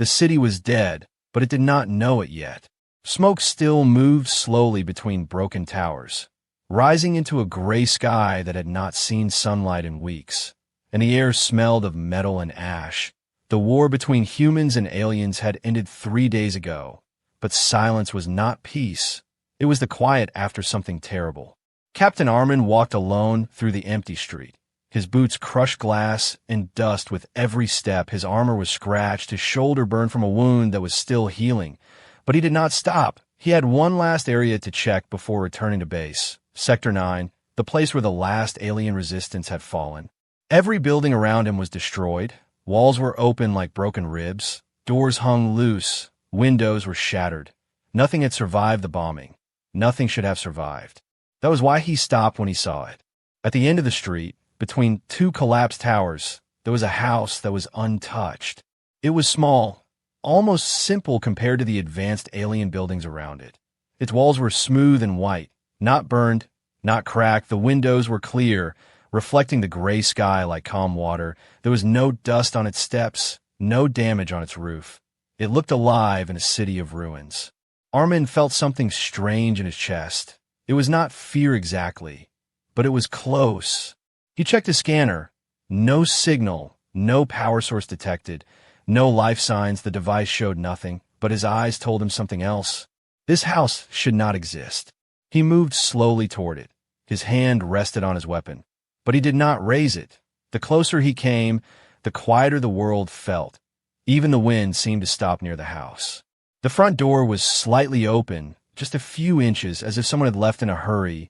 The city was dead, but it did not know it yet. Smoke still moved slowly between broken towers, rising into a gray sky that had not seen sunlight in weeks, and the air smelled of metal and ash. The war between humans and aliens had ended 3 days ago, but silence was not peace. It was the quiet after something terrible. Captain Armin walked alone through the empty street. His boots crushed glass and dust with every step. His armor was scratched, his shoulder burned from a wound that was still healing. But he did not stop. He had one last area to check before returning to base. Sector 9, the place where the last alien resistance had fallen. Every building around him was destroyed. Walls were open like broken ribs. Doors hung loose. Windows were shattered. Nothing had survived the bombing. Nothing should have survived. That was why he stopped when he saw it. At the end of the street, between two collapsed towers, there was a house that was untouched. It was small, almost simple compared to the advanced alien buildings around it. Its walls were smooth and white, not burned, not cracked. The windows were clear, reflecting the gray sky like calm water. There was no dust on its steps, no damage on its roof. It looked alive in a city of ruins. Armin felt something strange in his chest. It was not fear exactly, but it was close. He checked his scanner. No signal, no power source detected, no life signs. The device showed nothing, but his eyes told him something else. This house should not exist. He moved slowly toward it. His hand rested on his weapon, but he did not raise it. The closer he came, the quieter the world felt. Even the wind seemed to stop near the house. The front door was slightly open, just a few inches, as if someone had left in a hurry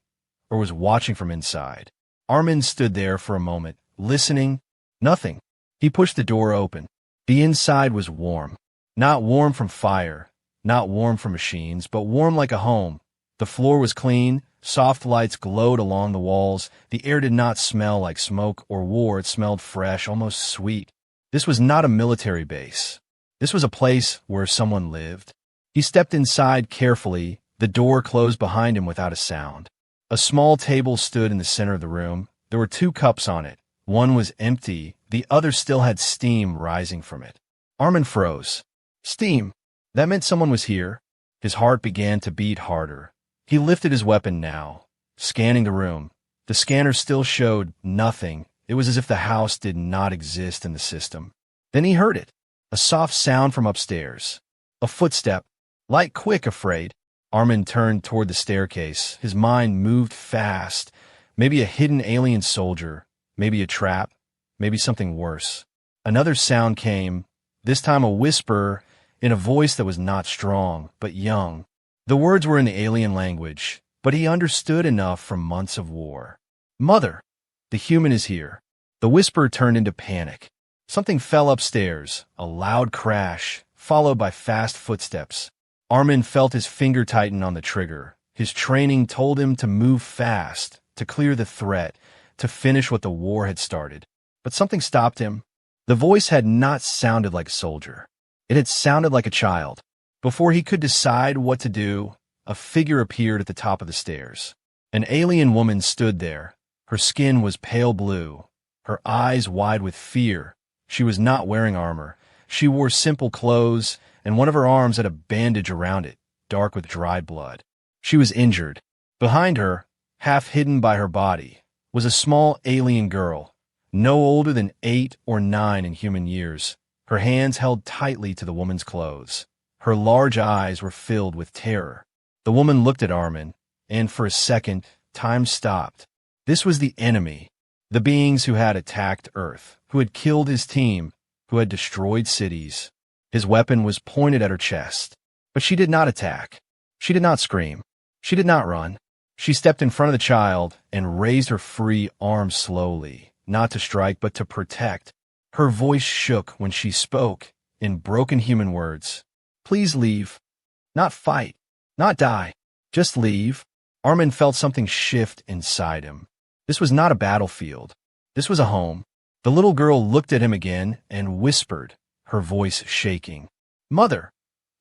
or was watching from inside. Armin stood there for a moment, listening. Nothing. He pushed the door open. The inside was warm. Not warm from fire, not warm from machines, but warm like a home. The floor was clean. Soft lights glowed along the walls. The air did not smell like smoke or war. It smelled fresh, almost sweet. This was not a military base. This was a place where someone lived. He stepped inside carefully. The door closed behind him without a sound. A small table stood in the center of the room. There were 2 cups on it. One was empty. The other still had steam rising from it. Armin froze. Steam. That meant someone was here. His heart began to beat harder. He lifted his weapon now, scanning the room. The scanner still showed nothing. It was as if the house did not exist in the system. Then he heard it. A soft sound from upstairs. A footstep. Light, quick, afraid. Armin turned toward the staircase. His mind moved fast. Maybe a hidden alien soldier. Maybe a trap. Maybe something worse. Another sound came, this time a whisper in a voice that was not strong, but young. The words were in the alien language, but he understood enough from months of war. Mother, the human is here. The whisper turned into panic. Something fell upstairs, a loud crash, followed by fast footsteps. Armin felt his finger tighten on the trigger. His training told him to move fast, to clear the threat, to finish what the war had started. But something stopped him. The voice had not sounded like a soldier. It had sounded like a child. Before he could decide what to do, a figure appeared at the top of the stairs. An alien woman stood there. Her skin was pale blue, her eyes wide with fear. She was not wearing armor. She wore simple clothes, and one of her arms had a bandage around it, dark with dried blood. She was injured. Behind her, half hidden by her body, was a small alien girl, no older than 8 or 9 in human years. Her hands held tightly to the woman's clothes. Her large eyes were filled with terror. The woman looked at Armin, and for a second, time stopped. This was the enemy, the beings who had attacked Earth, who had killed his team, who had destroyed cities. His weapon was pointed at her chest. But she did not attack. She did not scream. She did not run. She stepped in front of the child and raised her free arm slowly, not to strike, but to protect. Her voice shook when she spoke, in broken human words. Please leave. Not fight. Not die. Just leave. Armin felt something shift inside him. This was not a battlefield. This was a home. The little girl looked at him again and whispered, her voice shaking. Mother,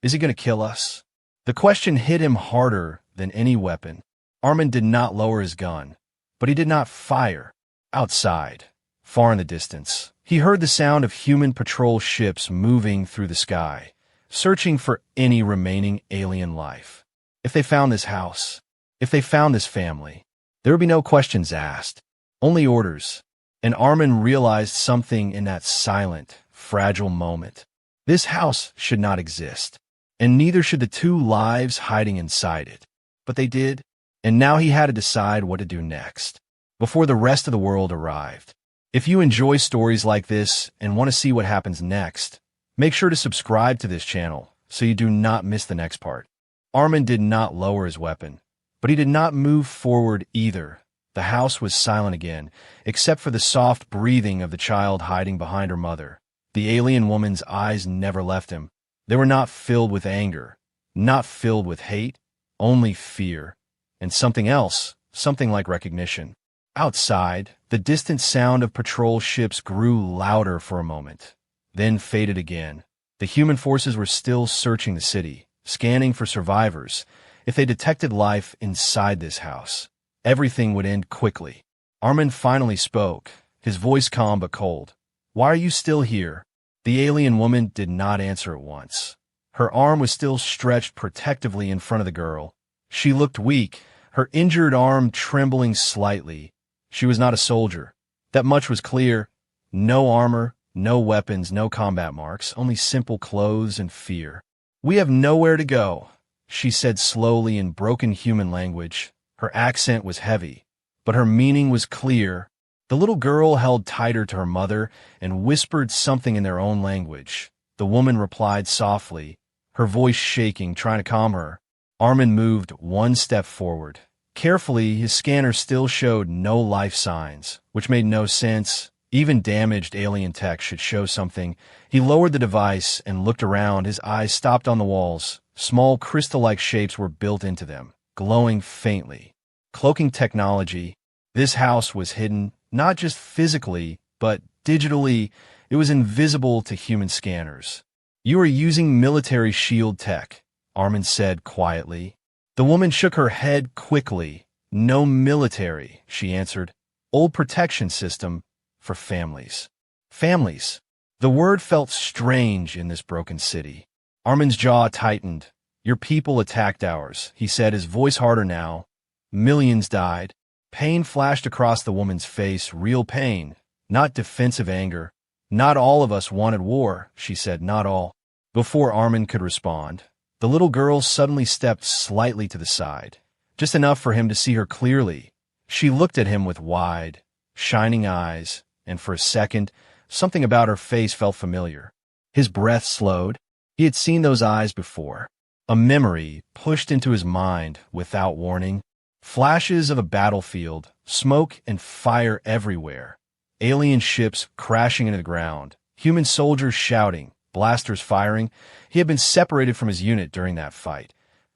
is he going to kill us? The question hit him harder than any weapon. Armin did not lower his gun, but he did not fire. Outside, far in the distance, He heard the sound of human patrol ships moving through the sky, searching for any remaining alien life. If they found this house, if they found this family, there would be no questions asked, only orders. And Armin realized something in that silent, fragile moment. This house should not exist, and neither should the two lives hiding inside it. But they did, and now he had to decide what to do next, before the rest of the world arrived. If you enjoy stories like this and want to see what happens next, make sure to subscribe to this channel so you do not miss the next part. Armin did not lower his weapon, but he did not move forward either. The house was silent again, except for the soft breathing of the child hiding behind her mother. The alien woman's eyes never left him. They were not filled with anger, not filled with hate, only fear, and something else, something like recognition. Outside, the distant sound of patrol ships grew louder for a moment, then faded again. The human forces were still searching the city, scanning for survivors. If they detected life inside this house, everything would end quickly. Armin finally spoke, his voice calm but cold. "Why are you still here?" The alien woman did not answer at once. Her arm was still stretched protectively in front of the girl. She looked weak, her injured arm trembling slightly. She was not a soldier. That much was clear. No armor, no weapons, no combat marks, only simple clothes and fear. "We have nowhere to go," she said slowly in broken human language. Her accent was heavy, but her meaning was clear. The little girl held tighter to her mother and whispered something in their own language. The woman replied softly, her voice shaking, trying to calm her. Armin moved one step forward. Carefully, his scanner still showed no life signs, which made no sense. Even damaged alien tech should show something. He lowered the device and looked around. His eyes stopped on the walls. Small crystal-like shapes were built into them, glowing faintly. Cloaking technology. This house was hidden, not just physically, but digitally. It was invisible to human scanners. "You are using military shield tech," Armin said quietly. The woman shook her head quickly. "No military," she answered. "Old protection system for families." Families. The word felt strange in this broken city. Armin's jaw tightened. "Your people attacked ours," he said, his voice harder now. "Millions died." Pain flashed across the woman's face, real pain, not defensive anger. "Not all of us wanted war," she said, "not all." Before Armin could respond, the little girl suddenly stepped slightly to the side, just enough for him to see her clearly. She looked at him with wide, shining eyes, and for a second, something about her face felt familiar. His breath slowed. He had seen those eyes before. A memory pushed into his mind without warning. Flashes of a battlefield, smoke and fire everywhere. Alien ships crashing into the ground. Human soldiers shouting, blasters firing. He had been separated from his unit during that fight,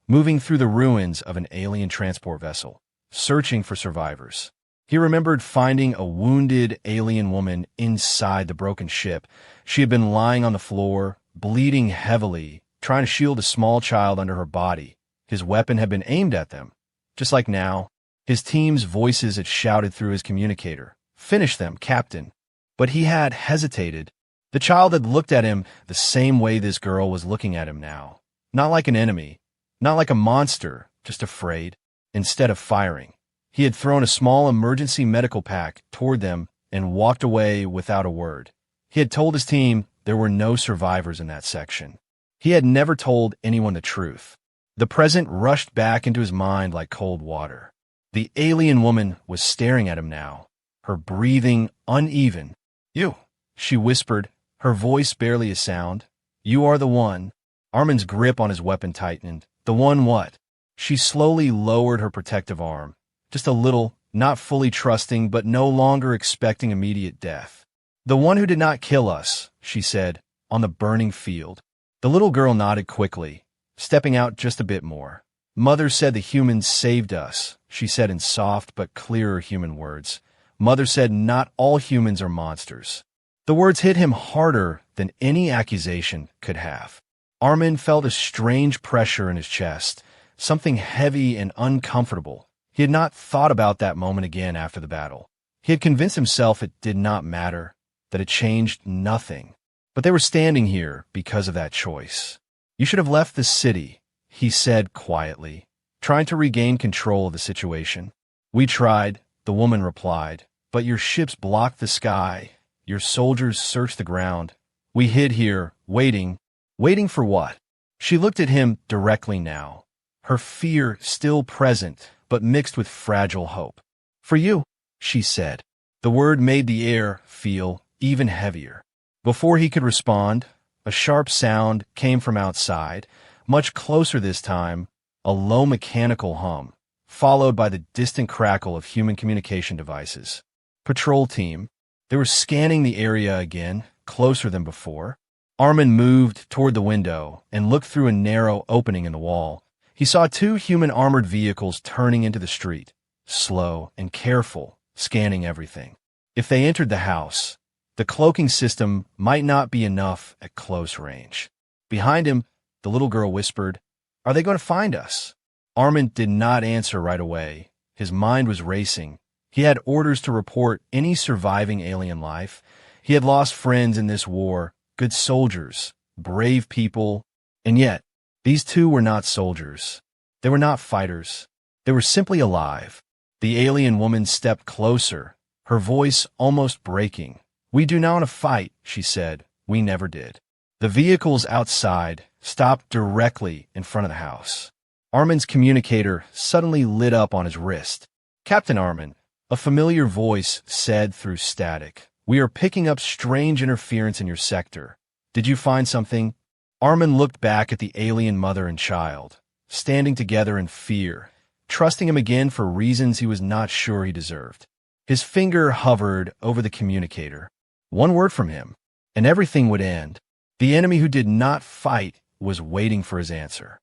moving through the ruins of an alien transport vessel, searching for survivors. He remembered finding a wounded alien woman inside the broken ship. She had been lying on the floor, bleeding heavily, trying to shield a small child under her body. His weapon had been aimed at them. Just like now, his team's voices had shouted through his communicator, "Finish them, Captain." But he had hesitated. The child had looked at him the same way this girl was looking at him now. Not like an enemy, not like a monster, just afraid. Instead of firing, he had thrown a small emergency medical pack toward them and walked away without a word. He had told his team there were no survivors in that section. He had never told anyone the truth. The present rushed back into his mind like cold water. The alien woman was staring at him now, her breathing uneven. "You," she whispered, her voice barely a sound. "You are the one." Armin's grip on his weapon tightened. "The one what?" She slowly lowered her protective arm, just a little, not fully trusting, but no longer expecting immediate death. "The one who did not kill us," she said, "on the burning field." The little girl nodded quickly, stepping out just a bit more. "Mother said the humans saved us," she said in soft but clearer human words. "Mother said not all humans are monsters." The words hit him harder than any accusation could have. Armin felt a strange pressure in his chest, something heavy and uncomfortable. He had not thought about that moment again after the battle. He had convinced himself it did not matter. that it changed nothing. But they were standing here because of that choice. You should have left the city, he said quietly, trying to regain control of the situation. We tried, the woman replied, but your ships blocked the sky. Your soldiers searched the ground. We hid here, waiting. Waiting for what? She looked at him directly now, her fear still present, but mixed with fragile hope. For you, she said. The word made the air feel even heavier. Before he could respond, a sharp sound came from outside, much closer this time, a low mechanical hum, followed by the distant crackle of human communication devices. Patrol team. They were scanning the area again, closer than before. Armin moved toward the window and looked through a narrow opening in the wall. He saw two human armored vehicles turning into the street, slow and careful, scanning everything. If they entered the house, the cloaking system might not be enough at close range. Behind him, the little girl whispered, "Are they going to find us?" Armin did not answer right away. His mind was racing. He had orders to report any surviving alien life. He had lost friends in this war, good soldiers, brave people, and yet, these two were not soldiers. They were not fighters. They were simply alive. The alien woman stepped closer, her voice almost breaking. "We do not want to fight," she said. "We never did." The vehicles outside stopped directly in front of the house. Armin's communicator suddenly lit up on his wrist. "Captain Armin," a familiar voice said through static. "We are picking up strange interference in your sector. Did you find something?" Armin looked back at the alien mother and child, standing together in fear, trusting him again for reasons he was not sure he deserved. His finger hovered over the communicator. One word from him, and everything would end. The enemy who did not fight was waiting for his answer.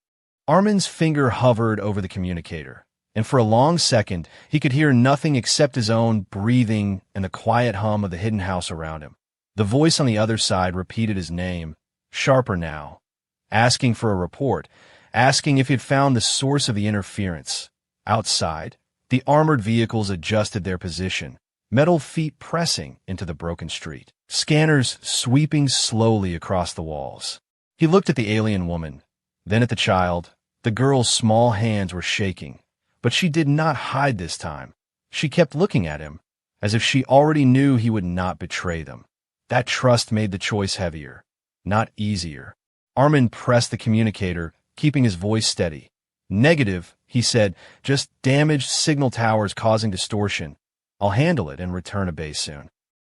Armin's finger hovered over the communicator, and for a long second he could hear nothing except his own breathing and the quiet hum of the hidden house around him. The voice on the other side repeated his name, sharper now, asking for a report, asking if he had found the source of the interference. Outside, the armored vehicles adjusted their position, metal feet pressing into the broken street, scanners sweeping slowly across the walls. He looked at the alien woman, then at the child. The girl's small hands were shaking, but she did not hide this time. She kept looking at him, as if she already knew he would not betray them. That trust made the choice heavier, not easier. Armin pressed the communicator, keeping his voice steady. "Negative," he said, "just damaged signal towers causing distortion. I'll handle it and return to base soon."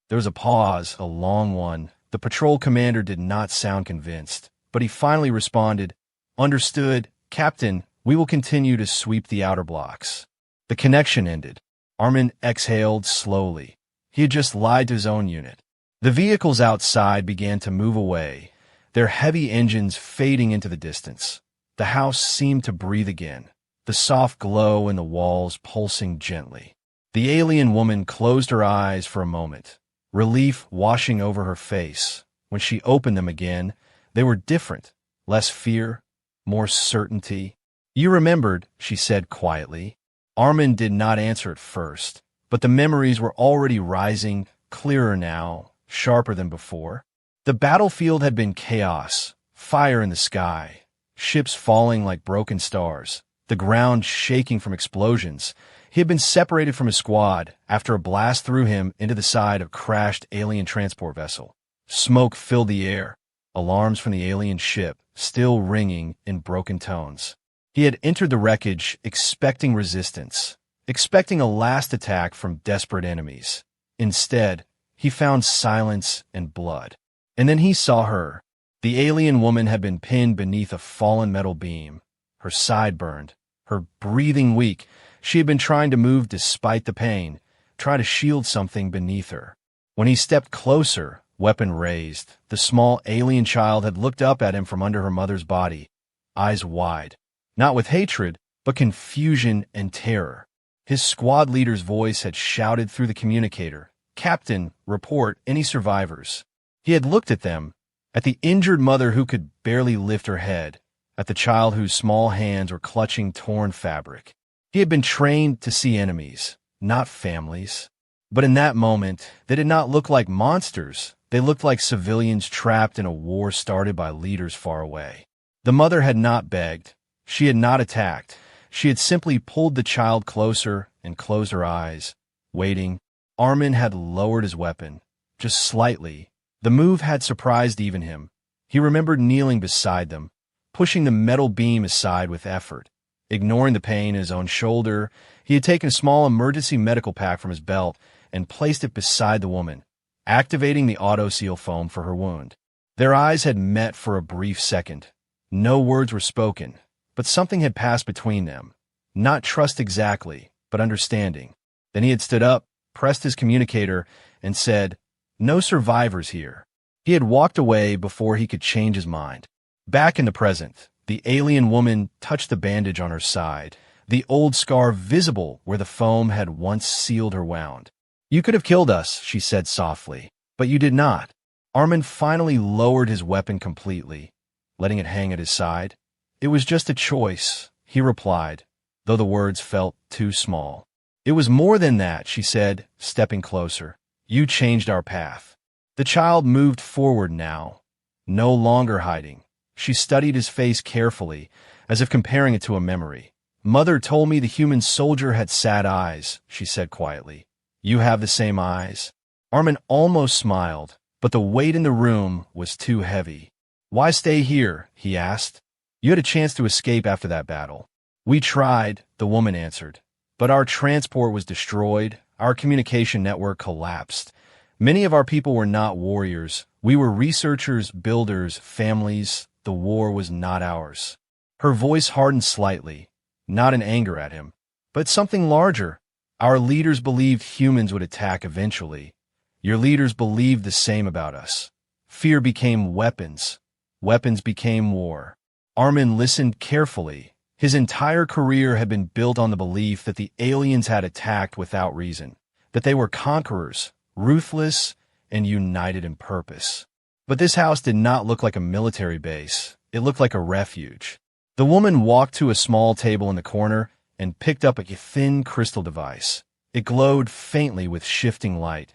There was a pause, a long one. The patrol commander did not sound convinced, but he finally responded, "Understood, Captain. We will continue to sweep the outer blocks." The connection ended. Armin exhaled slowly. He had just lied to his own unit. The vehicles outside began to move away, their heavy engines fading into the distance. The house seemed to breathe again, the soft glow in the walls pulsing gently. The alien woman closed her eyes for a moment, relief washing over her face. When she opened them again, they were different, less fear, more certainty. "You remembered," she said quietly. Armin did not answer at first, but the memories were already rising, clearer now, sharper than before. The battlefield had been chaos, fire in the sky, ships falling like broken stars, the ground shaking from explosions. He had been separated from his squad after a blast threw him into the side of a crashed alien transport vessel. Smoke filled the air, alarms from the alien ship still ringing in broken tones. He had entered the wreckage expecting resistance, expecting a last attack from desperate enemies. Instead, he found silence and blood. And then he saw her. The alien woman had been pinned beneath a fallen metal beam, her side burned, her breathing weak. She had been trying to move despite the pain, trying to shield something beneath her. When he stepped closer, weapon raised, the small alien child had looked up at him from under her mother's body, eyes wide, not with hatred, but confusion and terror. His squad leader's voice had shouted through the communicator, "Captain, report any survivors." He had looked at them, at the injured mother who could barely lift her head, at the child whose small hands were clutching torn fabric. He had been trained to see enemies, not families. But in that moment, they did not look like monsters. They looked like civilians trapped in a war started by leaders far away. The mother had not begged. She had not attacked. She had simply pulled the child closer and closed her eyes, waiting. Armin had lowered his weapon, just slightly. The move had surprised even him. He remembered kneeling beside them, pushing the metal beam aside with effort. Ignoring the pain in his own shoulder, he had taken a small emergency medical pack from his belt and placed it beside the woman, activating the auto-seal foam for her wound. Their eyes had met for a brief second. No words were spoken, but something had passed between them. Not trust exactly, but understanding. Then he had stood up, pressed his communicator, and said, "No survivors here." He had walked away before he could change his mind. Back in the present, the alien woman touched the bandage on her side, the old scar visible where the foam had once sealed her wound. "You could have killed us," she said softly, "but you did not." Armin finally lowered his weapon completely, letting it hang at his side. "It was just a choice," he replied, though the words felt too small. "It was more than that," she said, stepping closer. "You changed our path." The child moved forward now, no longer hiding. She studied his face carefully, as if comparing it to a memory. "Mother told me the human soldier had sad eyes," she said quietly. "You have the same eyes?" Armin almost smiled, but the weight in the room was too heavy. "Why stay here?" he asked. "You had a chance to escape after that battle." "We tried," the woman answered. "But our transport was destroyed. Our communication network collapsed. Many of our people were not warriors. We were researchers, builders, families. The war was not ours." Her voice hardened slightly, not in anger at him, but something larger. "Our leaders believed humans would attack eventually. Your leaders believed the same about us. Fear became weapons. Weapons became war." Armin listened carefully. His entire career had been built on the belief that the aliens had attacked without reason, that they were conquerors, ruthless, and united in purpose. But this house did not look like a military base. It looked like a refuge. The woman walked to a small table in the corner and picked up a thin crystal device. It glowed faintly with shifting light.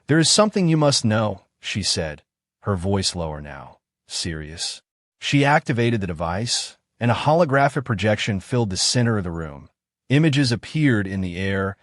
"There is something you must know," she said, her voice lower now, serious. She activated the device, and a holographic projection filled the center of the room. Images appeared in the air: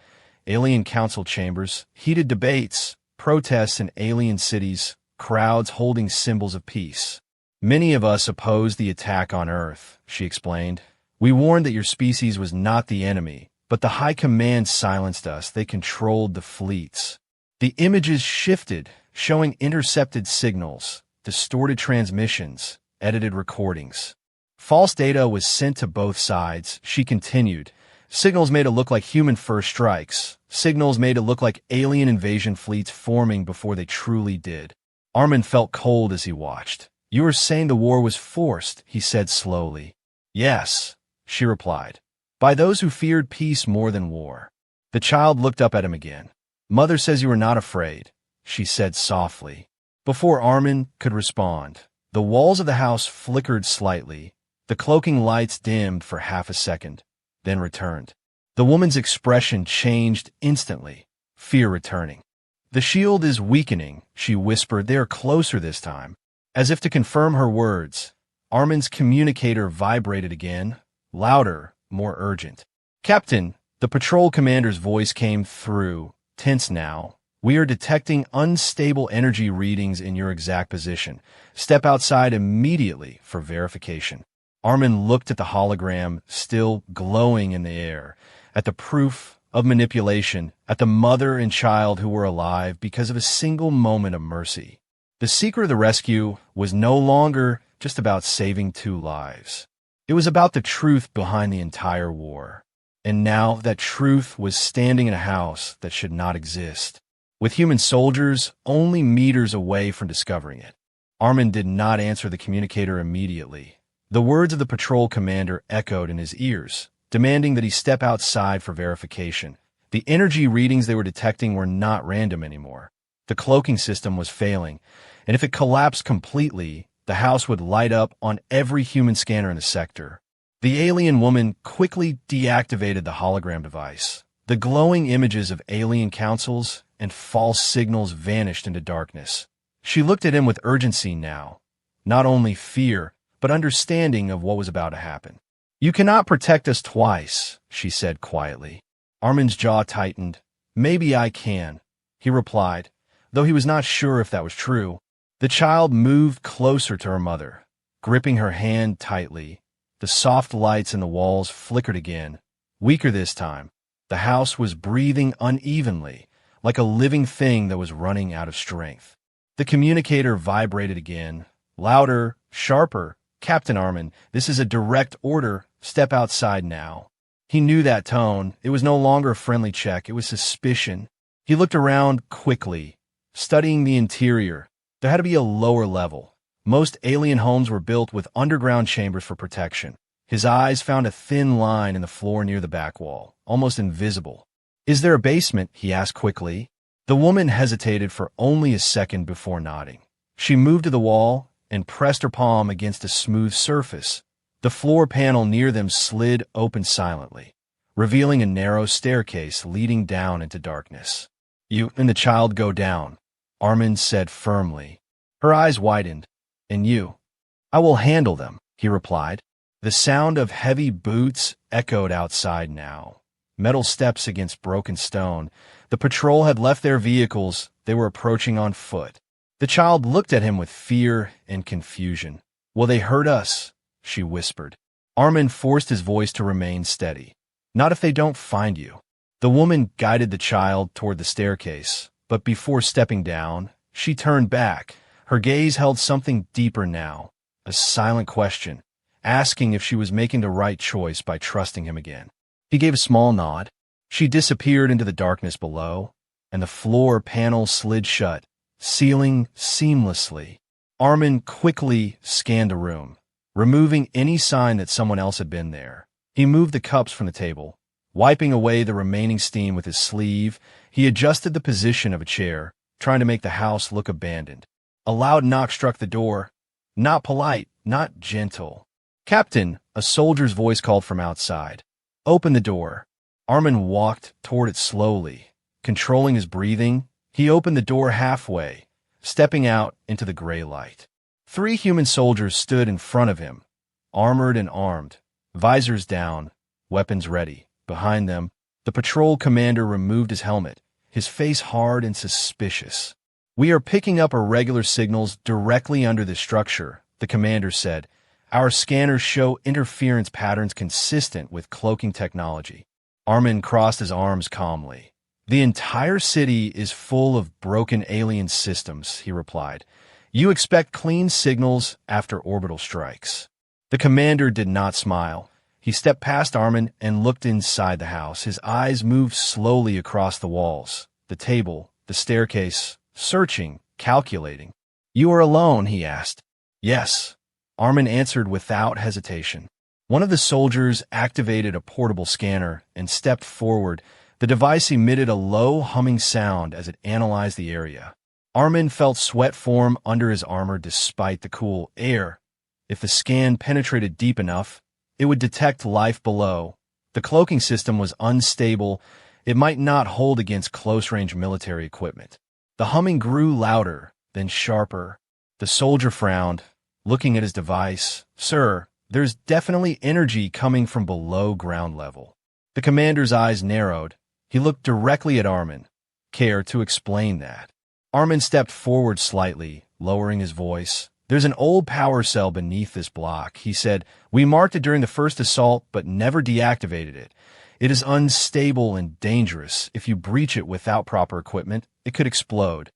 alien council chambers, heated debates, protests in alien cities, crowds holding symbols of peace. "Many of us opposed the attack on Earth," she explained. "We warned that your species was not the enemy, but the High Command silenced us. They controlled the fleets." The images shifted, showing intercepted signals, distorted transmissions, edited recordings. False data was sent to both sides, she continued. Signals made it look like human first strikes. Signals made it look like alien invasion fleets forming before they truly did. Armin felt cold as he watched. "You were saying the war was forced," he said slowly. "Yes," she replied, "by those who feared peace more than war." The child looked up at him again. "Mother says you are not afraid," she said softly. Before Armin could respond, the walls of the house flickered slightly. The cloaking lights dimmed for half a second, then returned. The woman's expression changed instantly, fear returning. "The shield is weakening," she whispered. "They are closer this time." As if to confirm her words, Armin's communicator vibrated again, louder, more urgent. "Captain," the patrol commander's voice came through, tense now. "We are detecting unstable energy readings in your exact position. Step outside immediately for verification." Armin looked at the hologram, still glowing in the air, at the proof of manipulation, at the mother and child who were alive because of a single moment of mercy. The secret of the rescue was no longer just about saving 2 lives. It was about the truth behind the entire war. And now that truth was standing in a house that should not exist, with human soldiers only meters away from discovering it. Armin did not answer the communicator immediately. The words of the patrol commander echoed in his ears, demanding that he step outside for verification. The energy readings they were detecting were not random anymore. The cloaking system was failing, and if it collapsed completely, the house would light up on every human scanner in the sector. The alien woman quickly deactivated the hologram device, The glowing images of alien councils and false signals vanished into darkness. She looked at him with urgency now, not only fear, but understanding of what was about to happen. "You cannot protect us twice," she said quietly. Armin's jaw tightened. "Maybe I can," he replied, though he was not sure if that was true. The child moved closer to her mother, gripping her hand tightly. The soft lights in the walls flickered again, weaker this time. The house was breathing unevenly, like a living thing that was running out of strength. The communicator vibrated again, louder, sharper. "Captain Armin, this is a direct order. Step outside now." He knew that tone. It was no longer a friendly check. It was suspicion. He looked around quickly, studying the interior. There had to be a lower level. Most alien homes were built with underground chambers for protection. His eyes found a thin line in the floor near the back wall, almost invisible. "Is there a basement?" he asked quickly. The woman hesitated for only a second before nodding. She moved to the wall and pressed her palm against a smooth surface. The floor panel near them slid open silently, revealing a narrow staircase leading down into darkness. "You and the child go down," Armin said firmly. Her eyes widened. "And you?" "I will handle them," he replied. The sound of heavy boots echoed outside now. Metal steps against broken stone. The patrol had left their vehicles. They were approaching on foot. The child looked at him with fear and confusion. "Will they hurt us?" she whispered. Armin forced his voice to remain steady. "Not if they don't find you." The woman guided the child toward the staircase, but before stepping down, she turned back. Her gaze held something deeper now, a silent question, asking if she was making the right choice by trusting him again. He gave a small nod. She disappeared into the darkness below, and the floor panel slid shut, sealing seamlessly. Armin quickly scanned the room, removing any sign that someone else had been there. He moved the cups from the table. Wiping away the remaining steam with his sleeve, he adjusted the position of a chair, trying to make the house look abandoned. A loud knock struck the door. Not polite, not gentle. "Captain," a soldier's voice called from outside. "Open the door." Armin walked toward it slowly. Controlling his breathing, he opened the door halfway, stepping out into the gray light. 3 human soldiers stood in front of him, armored and armed, visors down, weapons ready. Behind them, the patrol commander removed his helmet, his face hard and suspicious. "We are picking up irregular signals directly under this structure," the commander said. "Our scanners show interference patterns consistent with cloaking technology." Armin crossed his arms calmly. "The entire city is full of broken alien systems," he replied. "You expect clean signals after orbital strikes." The commander did not smile. He stepped past Armin and looked inside the house. His eyes moved slowly across the walls, the table, the staircase, searching, calculating. "You are alone?" he asked. "Yes," Armin answered without hesitation. One of the soldiers activated a portable scanner and stepped forward. The device emitted a low humming sound as it analyzed the area. Armin felt sweat form under his armor despite the cool air. If the scan penetrated deep enough, it would detect life below. The cloaking system was unstable. It might not hold against close-range military equipment. The humming grew louder, then sharper. The soldier frowned, looking at his device. "Sir, there's definitely energy coming from below ground level." The commander's eyes narrowed. He looked directly at Armin. "Care to explain that?" Armin stepped forward slightly, lowering his voice. "There's an old power cell beneath this block," he said. "We marked it during the first assault, but never deactivated it. It is unstable and dangerous. If you breach it without proper equipment, it could explode."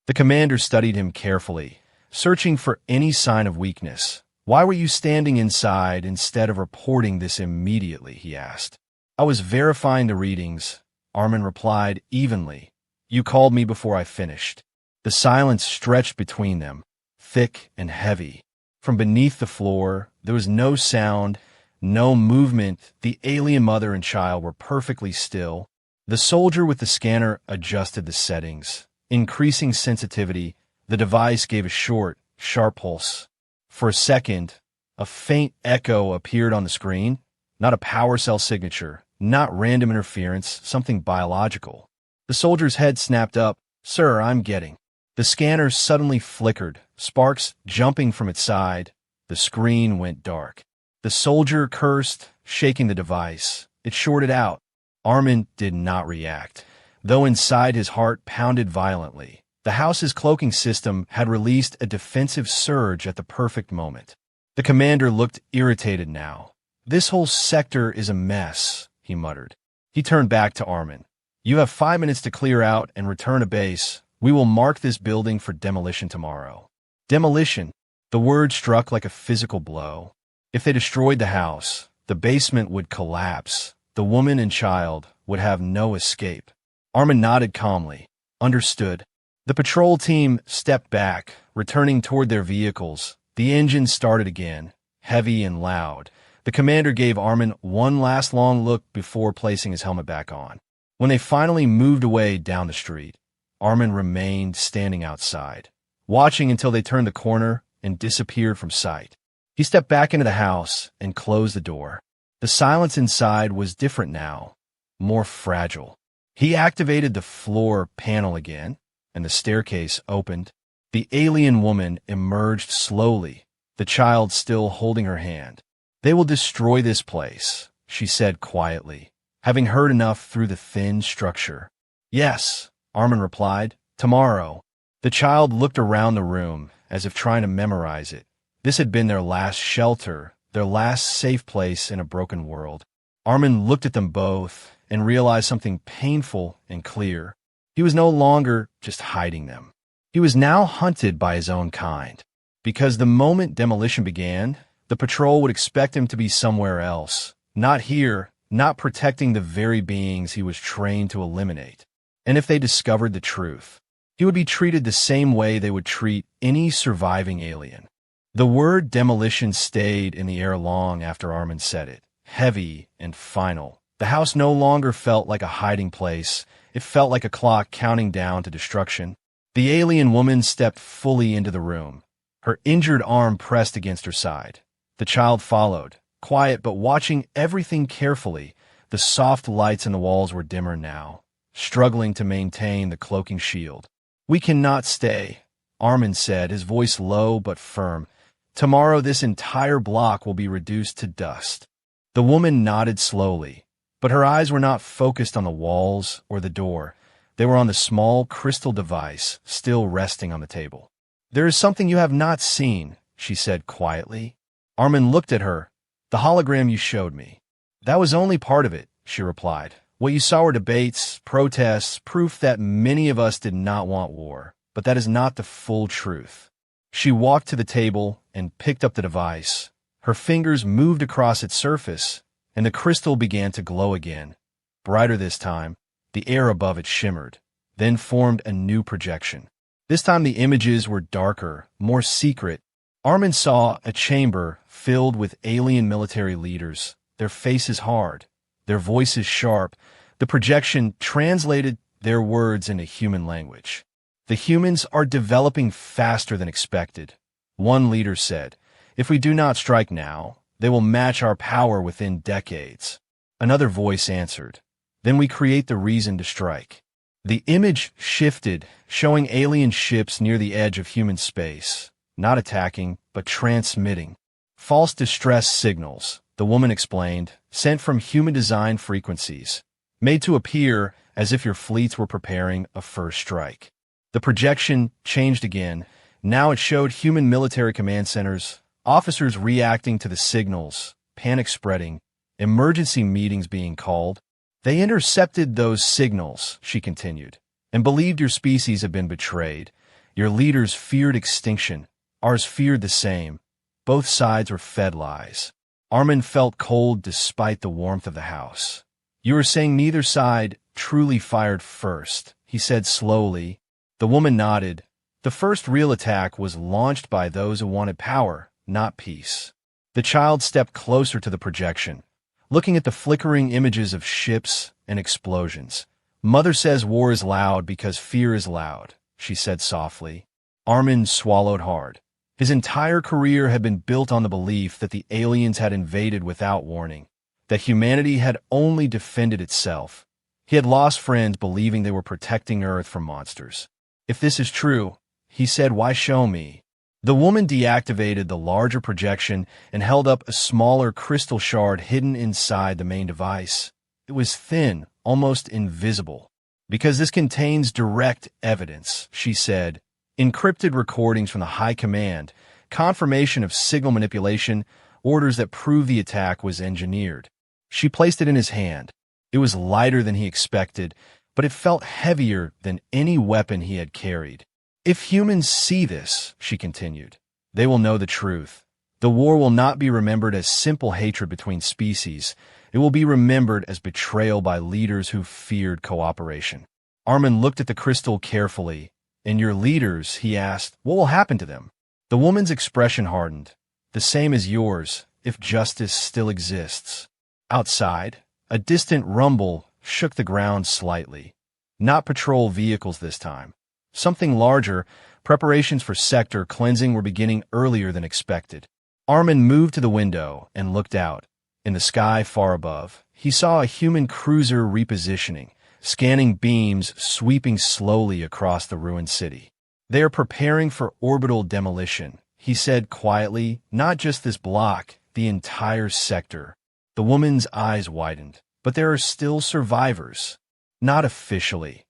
The commander studied him carefully, searching for any sign of weakness. "Why were you standing inside instead of reporting this immediately?" he asked. "I was verifying the readings," Armin replied evenly. "You called me before I finished." The silence stretched between them, thick and heavy. From beneath the floor, there was no sound, no movement. The alien mother and child were perfectly still. The soldier with the scanner adjusted the settings. Increasing sensitivity, the device gave a short, sharp pulse. For a second, a faint echo appeared on the screen. Not a power cell signature, not random interference, something biological. The soldier's head snapped up. "Sir, I'm getting." The scanner suddenly flickered, sparks jumping from its side. The screen went dark. The soldier cursed, shaking the device. It shorted out. Armin did not react, though inside his heart pounded violently. The house's cloaking system had released a defensive surge at the perfect moment. The commander looked irritated now. "This whole sector is a mess," he muttered. He turned back to Armin. "You have 5 minutes to clear out and return to base. We will mark this building for demolition tomorrow." Demolition. The word struck like a physical blow. If they destroyed the house, the basement would collapse. The woman and child would have no escape. Armin nodded calmly. Understood. The patrol team stepped back, returning toward their vehicles. The engine started again, heavy and loud. The commander gave Armin one last long look before placing his helmet back on. When they finally moved away down the street, Armin remained standing outside, watching until they turned the corner and disappeared from sight. He stepped back into the house and closed the door. The silence inside was different now, more fragile. He activated the floor panel again, and the staircase opened. The alien woman emerged slowly, the child still holding her hand. "They will destroy this place," she said quietly, having heard enough through the thin structure. "Yes," Armin replied, "tomorrow." The child looked around the room, as if trying to memorize it. This had been their last shelter, their last safe place in a broken world. Armin looked at them both and realized something painful and clear. He was no longer just hiding them. He was now hunted by his own kind. Because the moment demolition began, the patrol would expect him to be somewhere else. Not here, not protecting the very beings he was trained to eliminate. And if they discovered the truth, he would be treated the same way they would treat any surviving alien. The word demolition stayed in the air long after Armin said it, heavy and final. The house no longer felt like a hiding place. It felt like a clock counting down to destruction. The alien woman stepped fully into the room, her injured arm pressed against her side. The child followed, quiet but watching everything carefully. The soft lights in the walls were dimmer now, struggling to maintain the cloaking shield. "We cannot stay," Armin said, his voice low but firm. "Tomorrow this entire block will be reduced to dust." The woman nodded slowly, but her eyes were not focused on the walls or the door. They were on the small crystal device still resting on the table. "There is something you have not seen," she said quietly. Armin looked at her. "The hologram you showed me." "That was only part of it," she replied. "What you saw were debates, protests, proof that many of us did not want war. But that is not the full truth." She walked to the table and picked up the device. Her fingers moved across its surface, and the crystal began to glow again. Brighter this time, the air above it shimmered, then formed a new projection. This time the images were darker, more secret. Armin saw a chamber filled with alien military leaders, their faces hard, their voices sharp. The projection translated their words into human language. "The humans are developing faster than expected," one leader said. "If we do not strike now, they will match our power within decades." Another voice answered, "Then we create the reason to strike." The image shifted, showing alien ships near the edge of human space, not attacking, but transmitting. "False distress signals," the woman explained, "sent from human-designed frequencies, made to appear as if your fleets were preparing a first strike." The projection changed again. Now it showed human military command centers, officers reacting to the signals, panic spreading, emergency meetings being called. "They intercepted those signals," she continued, "and believed your species had been betrayed. Your leaders feared extinction. Ours feared the same. Both sides were fed lies." Armin felt cold despite the warmth of the house. "You are saying neither side truly fired first," he said slowly. The woman nodded. "The first real attack was launched by those who wanted power, not peace." The child stepped closer to the projection, looking at the flickering images of ships and explosions. "Mother says war is loud because fear is loud," she said softly. Armin swallowed hard. His entire career had been built on the belief that the aliens had invaded without warning. that humanity had only defended itself. He had lost friends believing they were protecting Earth from monsters. If this is true, he said, why show me? The woman deactivated the larger projection and held up a smaller crystal shard hidden inside the main device. It was thin, almost invisible. Because this contains direct evidence, she said. Encrypted recordings from the High Command, confirmation of signal manipulation, orders that prove the attack was engineered. She placed it in his hand. It was lighter than he expected, but it felt heavier than any weapon he had carried. If humans see this, she continued, they will know the truth. The war will not be remembered as simple hatred between species. It will be remembered as betrayal by leaders who feared cooperation. Armin looked at the crystal carefully. And your leaders, he asked, what will happen to them? The woman's expression hardened. The same as yours, if justice still exists. Outside, a distant rumble shook the ground slightly. Not patrol vehicles this time. Something larger, preparations for sector cleansing were beginning earlier than expected. Armin moved to the window and looked out. In the sky far above, he saw a human cruiser repositioning, scanning beams sweeping slowly across the ruined city. They are preparing for orbital demolition, he said quietly, not just this block, the entire sector. The woman's eyes widened. But there are still survivors. Not officially,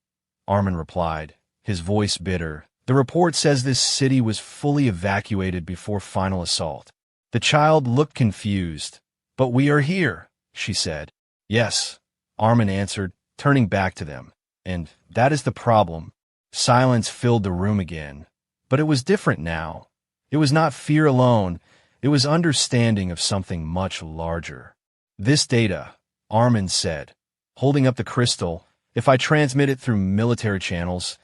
Armin replied, his voice bitter. The report says this city was fully evacuated before final assault. The child looked confused. But we are here, she said. Yes, Armin answered, turning back to them. And that is the problem. Silence filled the room again. But it was different now. It was not fear alone. It was understanding of something much larger. This data, Armin said, holding up the crystal, if I transmit it through military channels,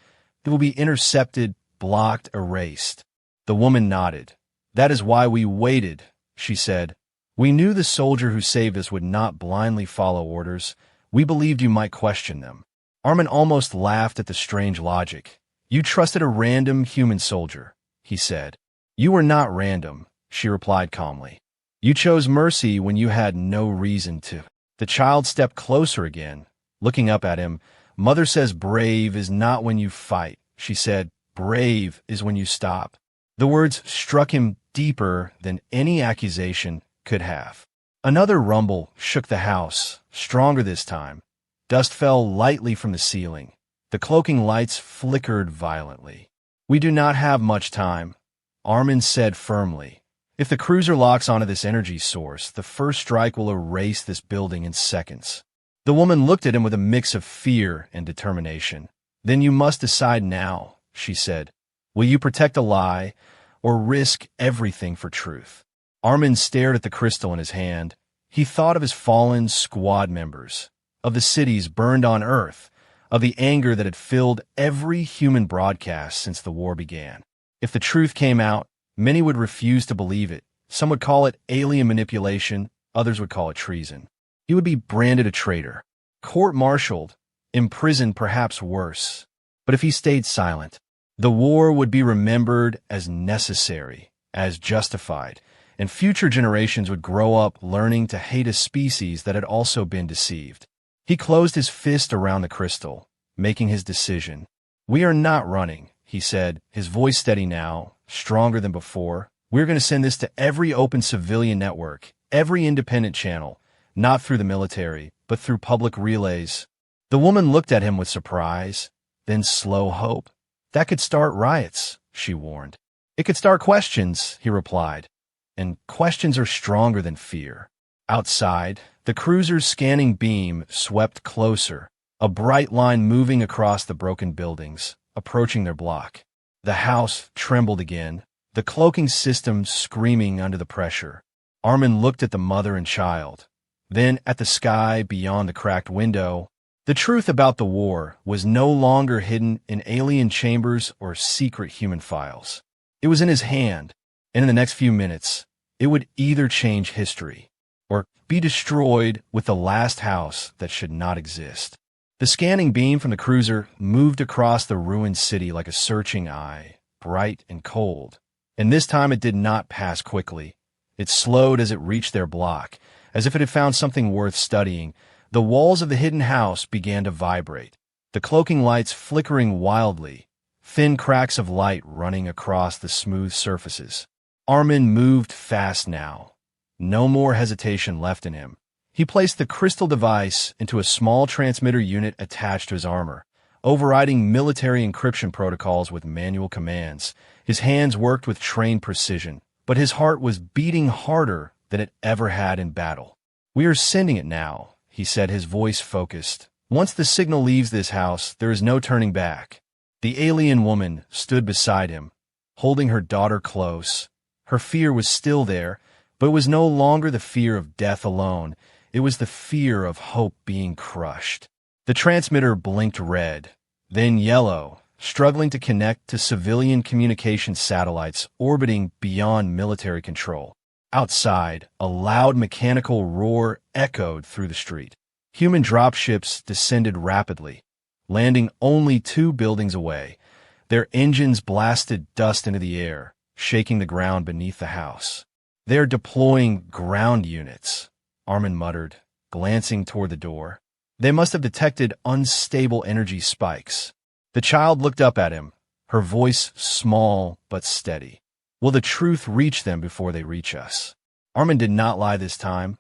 it will be intercepted, blocked, erased. The woman nodded. That is why we waited, she said. We knew the soldier who saved us would not blindly follow orders. We believed you might question them. Armin almost laughed at the strange logic. You trusted a random human soldier, he said. You were not random, she replied calmly. You chose mercy when you had no reason to. The child stepped closer again, looking up at him. Mother says brave is not when you fight, she said. Brave is when you stop. The words struck him deeper than any accusation could have. Another rumble shook the house, stronger this time. Dust fell lightly from the ceiling. The cloaking lights flickered violently. We do not have much time, Armin said firmly. If the cruiser locks onto this energy source, the first strike will erase this building in seconds. The woman looked at him with a mix of fear and determination. Then you must decide now, she said. Will you protect a lie or risk everything for truth? Armin stared at the crystal in his hand. He thought of his fallen squad members, of the cities burned on Earth, of the anger that had filled every human broadcast since the war began. If the truth came out, many would refuse to believe it. Some would call it alien manipulation, others would call it treason. He would be branded a traitor, court-martialed, imprisoned, perhaps worse. But if he stayed silent, the war would be remembered as necessary, as justified, and future generations would grow up learning to hate a species that had also been deceived. He closed his fist around the crystal, making his decision. We are not running, he said, his voice steady now, stronger than before. We're going to send this to every open civilian network, every independent channel, not through the military, but through public relays. The woman looked at him with surprise, then slow hope. That could start riots, she warned. It could start questions, he replied. And questions are stronger than fear. Outside, the cruiser's scanning beam swept closer, a bright line moving across the broken buildings, approaching their block. The house trembled again, the cloaking system screaming under the pressure. Armin looked at the mother and child, then at the sky beyond the cracked window. The truth about the war was no longer hidden in alien chambers or secret human files. It was in his hand, and in the next few minutes, it would either change history or be destroyed with the last house that should not exist. The scanning beam from the cruiser moved across the ruined city like a searching eye, bright and cold. And this time it did not pass quickly. It slowed as it reached their block, As if it had found something worth studying, the walls of the hidden house began to vibrate, the cloaking lights flickering wildly, thin cracks of light running across the smooth surfaces. Armin moved fast now. No more hesitation left in him. He placed the crystal device into a small transmitter unit attached to his armor, overriding military encryption protocols with manual commands. His hands worked with trained precision, but his heart was beating harder than it ever had in battle. "We are sending it now," he said, his voice focused. "Once the signal leaves this house, there is no turning back." The alien woman stood beside him, holding her daughter close. Her fear was still there, but it was no longer the fear of death alone. It was the fear of hope being crushed. The transmitter blinked red, then yellow, struggling to connect to civilian communication satellites orbiting beyond military control. Outside, a loud mechanical roar echoed through the street. Human dropships descended rapidly, landing only 2 buildings away. Their engines blasted dust into the air, shaking the ground beneath the house. "They're deploying ground units," Armin muttered, glancing toward the door. "They must have detected unstable energy spikes." The child looked up at him, her voice small but steady. "Will the truth reach them before they reach us?" Armin did not lie this time.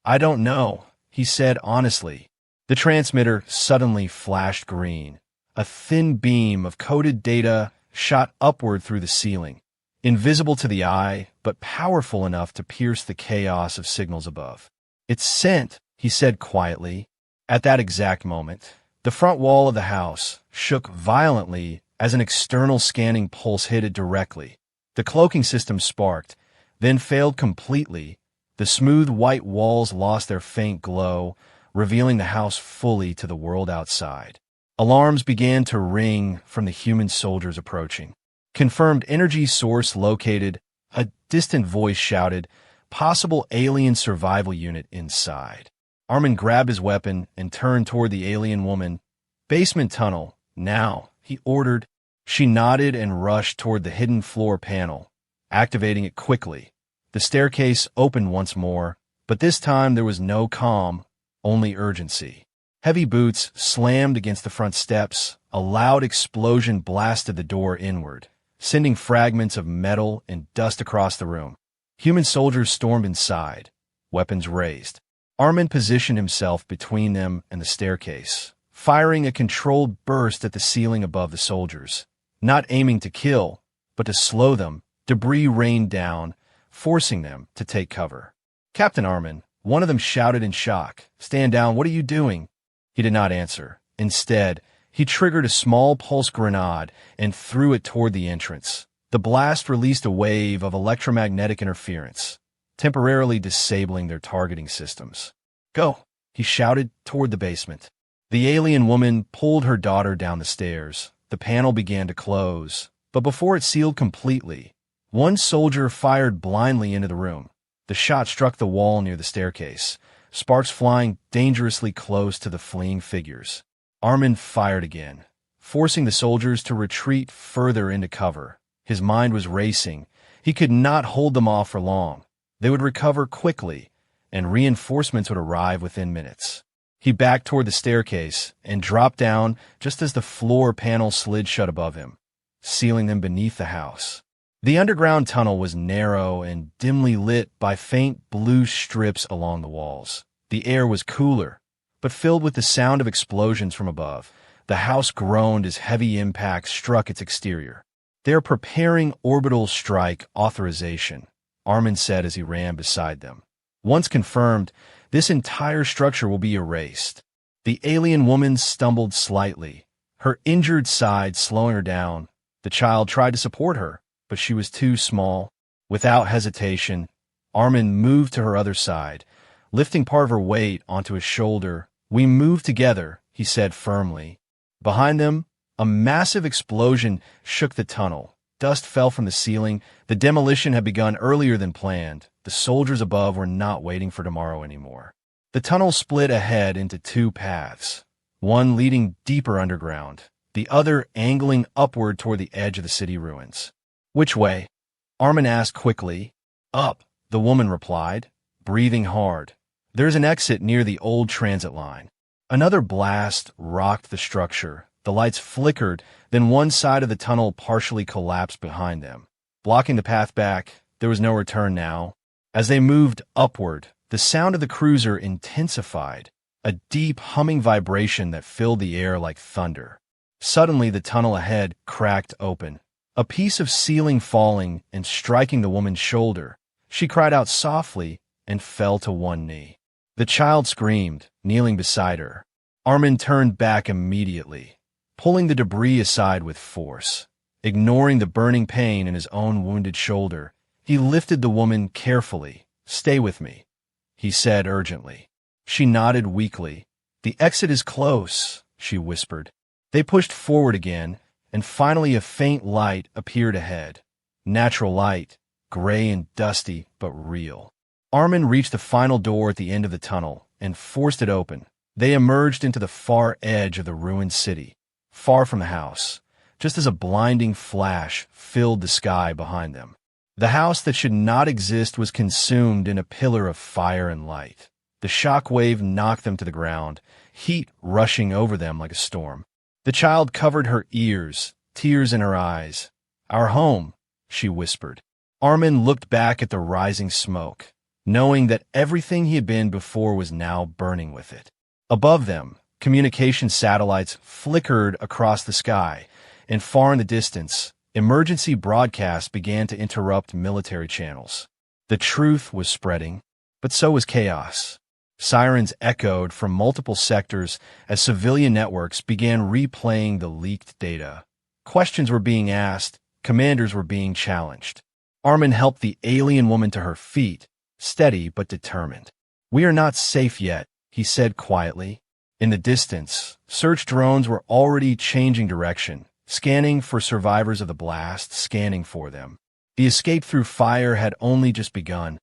"I don't know," he said honestly. The transmitter suddenly flashed green. A thin beam of coded data shot upward through the ceiling, invisible to the eye, but powerful enough to pierce the chaos of signals above. "It's sent," he said quietly. At that exact moment, the front wall of the house shook violently as an external scanning pulse hit it directly. The cloaking system sparked, then failed completely. The smooth white walls lost their faint glow, revealing the house fully to the world outside. Alarms began to ring from the human soldiers approaching. "Confirmed energy source located," a distant voice shouted. "Possible alien survival unit inside." Armin grabbed his weapon and turned toward the alien woman. "Basement tunnel, now," he ordered. She nodded and rushed toward the hidden floor panel, activating it quickly. The staircase opened once more, but this time there was no calm, only urgency. Heavy boots slammed against the front steps. A loud explosion blasted the door inward, sending fragments of metal and dust across the room. Human soldiers stormed inside, weapons raised. Armin positioned himself between them and the staircase, firing a controlled burst at the ceiling above the soldiers. Not aiming to kill, but to slow them, debris rained down, forcing them to take cover. "Captain Armin," one of them shouted in shock. "Stand down, what are you doing?" He did not answer. Instead, he triggered a small pulse grenade and threw it toward the entrance. The blast released a wave of electromagnetic interference, temporarily disabling their targeting systems. "Go," he shouted toward the basement. The alien woman pulled her daughter down the stairs. The panel began to close, but before it sealed completely, one soldier fired blindly into the room. The shot struck the wall near the staircase, sparks flying dangerously close to the fleeing figures. Armin fired again, forcing the soldiers to retreat further into cover. His mind was racing. He could not hold them off for long. They would recover quickly, and reinforcements would arrive within minutes. He backed toward the staircase and dropped down just as the floor panel slid shut above him, sealing them beneath the house. The underground tunnel was narrow and dimly lit by faint blue strips along the walls. The air was cooler, but filled with the sound of explosions from above. The house groaned as heavy impacts struck its exterior. "They're preparing orbital strike authorization," Armin said as he ran beside them. "Once confirmed, this entire structure will be erased." The alien woman stumbled slightly, her injured side slowing her down. The child tried to support her, but she was too small. Without hesitation, Armin moved to her other side, lifting part of her weight onto his shoulder. "We move together," he said firmly. Behind them, a massive explosion shook the tunnel. Dust fell from the ceiling. The demolition had begun earlier than planned. The soldiers above were not waiting for tomorrow anymore. The tunnel split ahead into 2 paths, one leading deeper underground, the other angling upward toward the edge of the city ruins. "Which way?" Armin asked quickly. "Up," the woman replied, breathing hard. There's an exit near the old transit line. Another blast rocked the structure. The lights flickered, then one side of the tunnel partially collapsed behind them. Blocking the path back, there was no return now. As they moved upward, the sound of the cruiser intensified, a deep humming vibration that filled the air like thunder. Suddenly, the tunnel ahead cracked open, a piece of ceiling falling and striking the woman's shoulder. She cried out softly and fell to one knee. The child screamed, kneeling beside her. Armin turned back immediately, pulling the debris aside with force. Ignoring the burning pain in his own wounded shoulder, he lifted the woman carefully. "Stay with me," he said urgently. She nodded weakly. "The exit is close," she whispered. They pushed forward again, and finally a faint light appeared ahead. Natural light, gray and dusty, but real. Armin reached the final door at the end of the tunnel and forced it open. They emerged into the far edge of the ruined city, far from the house, just as a blinding flash filled the sky behind them. The house that should not exist was consumed in a pillar of fire and light. The shock wave knocked them to the ground, heat rushing over them like a storm. The child covered her ears, tears in her eyes. "Our home," she whispered. Armin looked back at the rising smoke, knowing that everything he had been before was now burning with it. Above them, communication satellites flickered across the sky, and far in the distance, emergency broadcasts began to interrupt military channels. The truth was spreading, but so was chaos. Sirens echoed from multiple sectors as civilian networks began replaying the leaked data. Questions were being asked, commanders were being challenged. Armin helped the alien woman to her feet, steady but determined. "We are not safe yet," he said quietly. In the distance, search drones were already changing direction, scanning for survivors of the blast, scanning for them. The escape through fire had only just begun.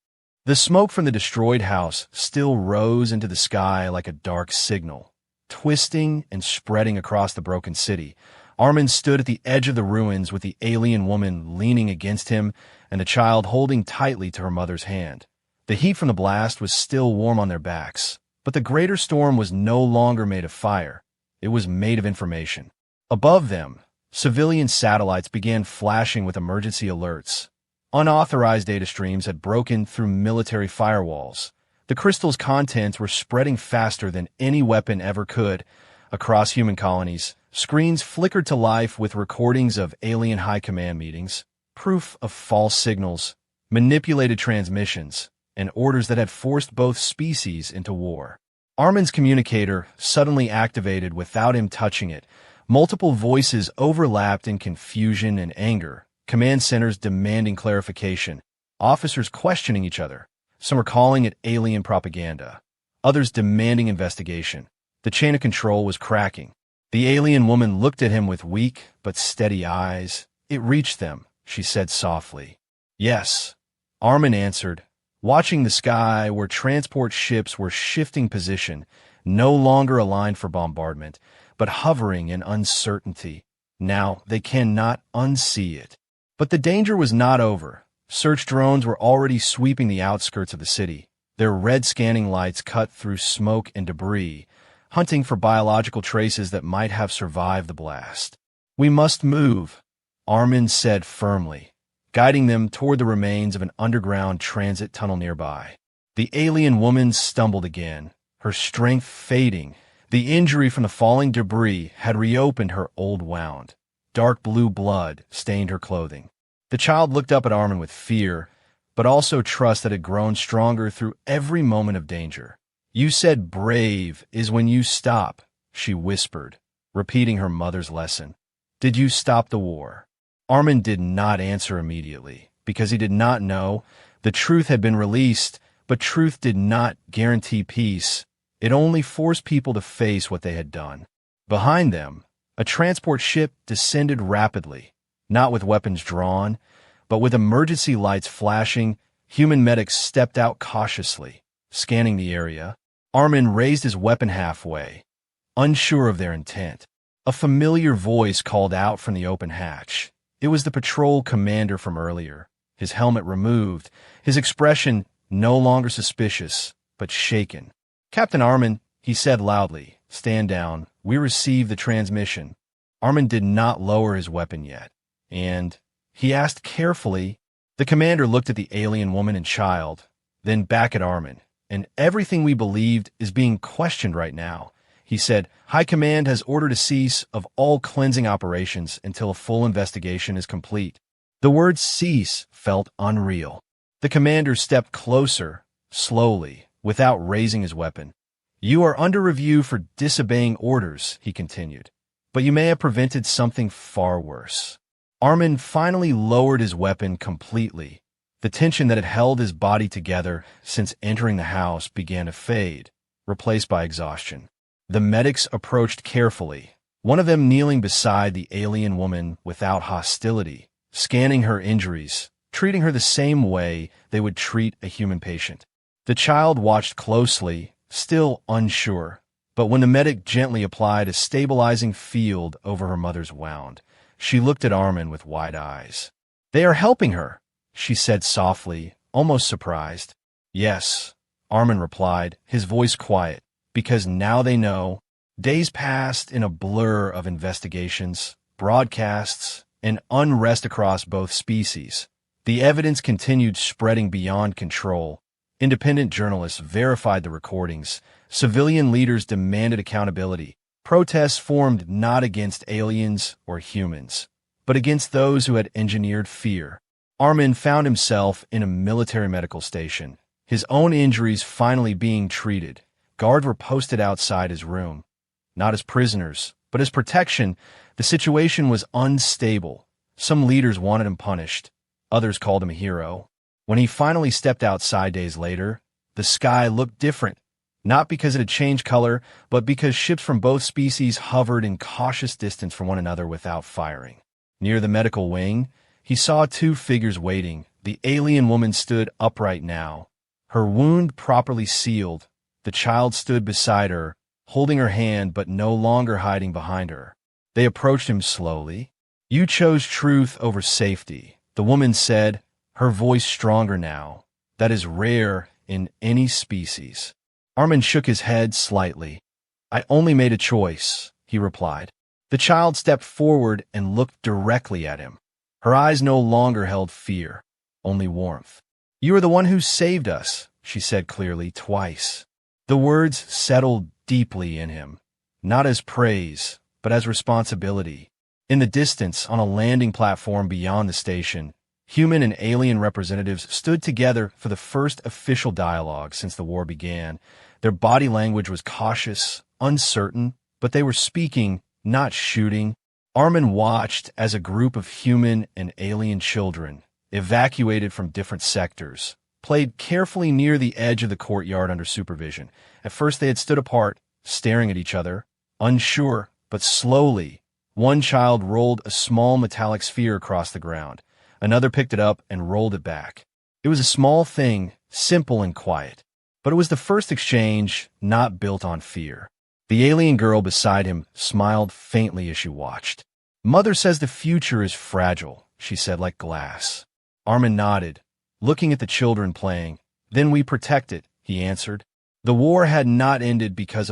The smoke from the destroyed house still rose into the sky like a dark signal, twisting and spreading across the broken city. Armin stood at the edge of the ruins with the alien woman leaning against him and the child holding tightly to her mother's hand. The heat from the blast was still warm on their backs, but the greater storm was no longer made of fire. It was made of information. Above them, civilian satellites began flashing with emergency alerts. Unauthorized data streams had broken through military firewalls. The crystal's contents were spreading faster than any weapon ever could. Across human colonies, screens flickered to life with recordings of alien high command meetings, proof of false signals, manipulated transmissions, and orders that had forced both species into war. Armin's communicator suddenly activated without him touching it. Multiple voices overlapped in confusion and anger. Command centers demanding clarification, officers questioning each other. Some were calling it alien propaganda, others demanding investigation. The chain of control was cracking. The alien woman looked at him with weak but steady eyes. "It reached them," she said softly. "Yes," Armin answered, watching the sky where transport ships were shifting position, no longer aligned for bombardment, but hovering in uncertainty. Now they cannot unsee it. But the danger was not over. Search drones were already sweeping the outskirts of the city. Their red scanning lights cut through smoke and debris, hunting for biological traces that might have survived the blast. "We must move," Armin said firmly, guiding them toward the remains of an underground transit tunnel nearby. The alien woman stumbled again, her strength fading. The injury from the falling debris had reopened her old wound. Dark blue blood stained her clothing. The child looked up at Armin with fear, but also trust that had grown stronger through every moment of danger. "You said brave is when you stop," she whispered, repeating her mother's lesson. "Did you stop the war?" Armin did not answer immediately, because he did not know. The truth had been released, but truth did not guarantee peace. It only forced people to face what they had done. Behind them, a transport ship descended rapidly, not with weapons drawn, but with emergency lights flashing. Human medics stepped out cautiously, scanning the area. Armin raised his weapon halfway, unsure of their intent. A familiar voice called out from the open hatch. It was the patrol commander from earlier, his helmet removed, his expression no longer suspicious, but shaken. "Captain Armin," he said loudly, "stand down. We received the transmission." Armin did not lower his weapon yet. "And?" he asked carefully. The commander looked at the alien woman and child, then back at Armin. "And everything we believed is being questioned right now," he said. "High Command has ordered a cease of all cleansing operations until a full investigation is complete." The word cease felt unreal. The commander stepped closer, slowly, without raising his weapon. "You are under review for disobeying orders," he continued. "But you may have prevented something far worse." Armin finally lowered his weapon completely. The tension that had held his body together since entering the house began to fade, replaced by exhaustion. The medics approached carefully, one of them kneeling beside the alien woman without hostility, scanning her injuries, treating her the same way they would treat a human patient. The child watched closely, still unsure, but when the medic gently applied a stabilizing field over her mother's wound, she looked at Armin with wide eyes. "They are helping her," she said softly, almost surprised. "Yes," Armin replied, his voice quiet, "because now they know." Days passed in a blur of investigations, broadcasts, and unrest across both species. The evidence continued spreading beyond control. Independent journalists verified the recordings. Civilian leaders demanded accountability. Protests formed not against aliens or humans, but against those who had engineered fear. Armin found himself in a military medical station, his own injuries finally being treated. Guards were posted outside his room. Not as prisoners, but as protection. The situation was unstable. Some leaders wanted him punished. Others called him a hero. When he finally stepped outside days later, the sky looked different. Not because it had changed color, but because ships from both species hovered in cautious distance from one another without firing. Near the medical wing, he saw two figures waiting. The alien woman stood upright now, her wound properly sealed. The child stood beside her, holding her hand but no longer hiding behind her. They approached him slowly. "You chose truth over safety," the woman said, her voice stronger now. "That is rare in any species." Armin shook his head slightly. "I only made a choice," he replied. The child stepped forward and looked directly at him. Her eyes no longer held fear, only warmth. "You are the one who saved us," she said clearly, twice. The words settled deeply in him, not as praise, but as responsibility. In the distance, on a landing platform beyond the station, human and alien representatives stood together for the first official dialogue since the war began. Their body language was cautious, uncertain, but they were speaking, not shooting. Armin watched as a group of human and alien children, evacuated from different sectors, played carefully near the edge of the courtyard under supervision. At first they had stood apart, staring at each other, unsure, but slowly, one child rolled a small metallic sphere across the ground. Another picked it up and rolled it back. It was a small thing, simple and quiet, but it was the first exchange not built on fear. The alien girl beside him smiled faintly as she watched. "Mother says the future is fragile," she said, like glass. Armin nodded, looking at the children playing. "Then we protect it," he answered. The war had not ended because of a